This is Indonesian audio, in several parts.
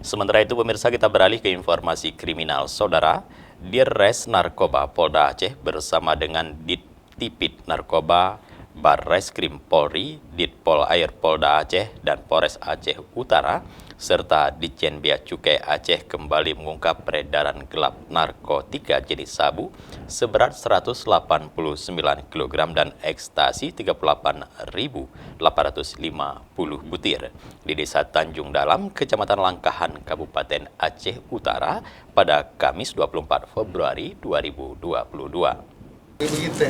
Sementara itu pemirsa, kita beralih ke informasi kriminal. Saudara, Dirres Narkoba Polda Aceh bersama dengan Ditipid Narkoba Barreskrim Polri, Ditpol Air Polda Aceh, dan Polres Aceh Utara, serta Ditjen Bea Cukai Aceh kembali mengungkap peredaran gelap narkotika jenis sabu seberat 189 kg dan ekstasi 38.850 butir di Desa Tanjung Dalam, Kecamatan Langkahan, Kabupaten Aceh Utara pada Kamis 24 Februari 2022. Begitu.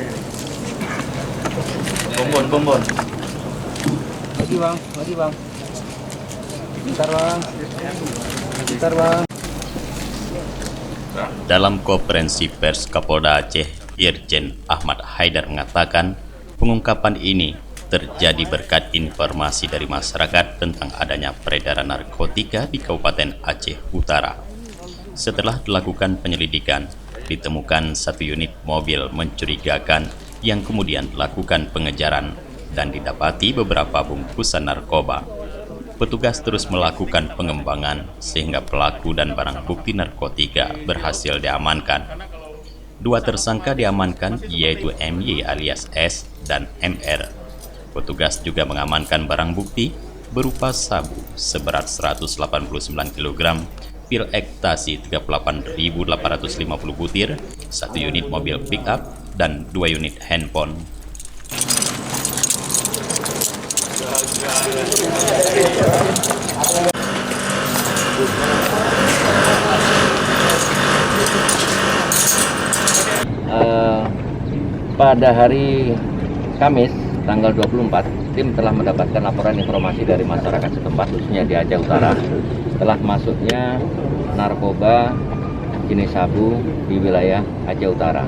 Bombon. Lagi bang. Bentar bang. Dalam konferensi pers Kapolda Aceh, Irjen Ahmad Haidar mengatakan pengungkapan ini terjadi berkat informasi dari masyarakat tentang adanya peredaran narkotika di Kabupaten Aceh Utara. Setelah dilakukan penyelidikan, ditemukan satu unit mobil mencurigakan yang kemudian dilakukan pengejaran dan didapati beberapa bungkusan narkoba. Petugas terus melakukan pengembangan sehingga pelaku dan barang bukti narkotika berhasil diamankan. Dua tersangka diamankan yaitu MY alias S dan MR. Petugas juga mengamankan barang bukti berupa sabu seberat 189 kg, pil ekstasi 38.850 butir, satu unit mobil pick-up, dan 2 unit handphone. Pada hari Kamis tanggal 24, tim telah mendapatkan laporan informasi dari masyarakat setempat khususnya di Aceh Utara setelah masuknya narkoba jenis sabu di wilayah Aceh Utara.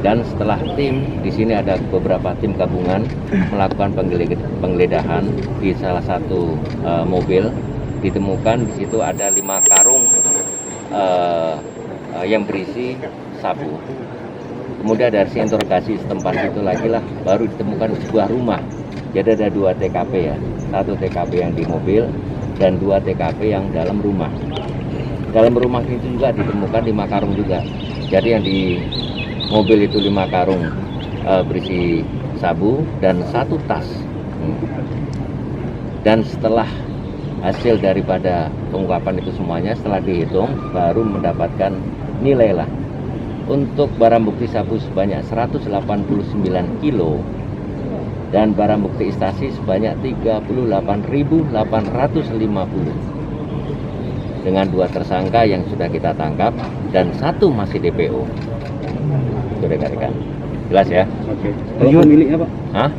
Dan setelah tim, di sini ada beberapa tim gabungan melakukan penggeledahan di salah satu mobil, ditemukan di situ ada 5 karung yang berisi sabu. Kemudian dari interogasi setempat itu lagi lah baru ditemukan sebuah rumah. Jadi ada 2 TKP ya, 1 TKP yang di mobil dan 2 TKP yang dalam rumah. Dalam rumah itu juga ditemukan 5 karung juga. Jadi yang di mobil itu 5 karung berisi sabu dan 1 tas. Dan setelah hasil daripada pengungkapan itu semuanya, setelah dihitung baru mendapatkan nilai lah. Untuk barang bukti sabu sebanyak 189 kilo dan barang bukti ekstasi sebanyak 38.850 dengan 2 tersangka yang sudah kita tangkap dan 1 masih DPO. Itu rekan-rekan. Jelas ya? Oke. Kalau pemiliknya Pak? Hah?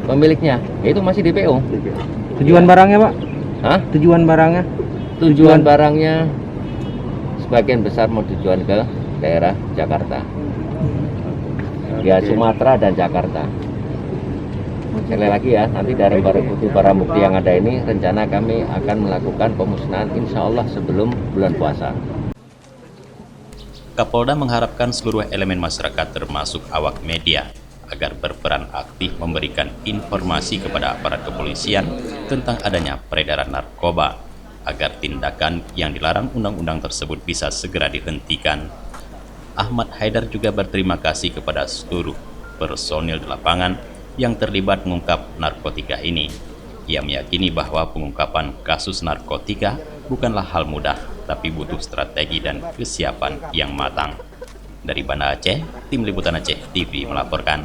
Pemiliknya? Ya itu masih DPO. Tujuan barangnya Pak? Hah? Tujuan barangnya? Tujuan barangnya sebagian besar mau tujuan ke daerah Jakarta, ya Sumatera dan Jakarta. Sekali lagi ya, nanti dari barang bukti yang ada ini rencana kami akan melakukan pemusnahan insya Allah sebelum bulan puasa. Kapolda mengharapkan seluruh elemen masyarakat termasuk awak media agar berperan aktif memberikan informasi kepada aparat kepolisian tentang adanya peredaran narkoba agar tindakan yang dilarang undang-undang tersebut bisa segera dihentikan. Ahmad Haidar juga berterima kasih kepada seluruh personil di lapangan yang terlibat mengungkap narkotika ini. Ia meyakini bahwa pengungkapan kasus narkotika bukanlah hal mudah, tapi butuh strategi dan kesiapan yang matang. Dari Banda Aceh, Tim Liputan Aceh TV melaporkan.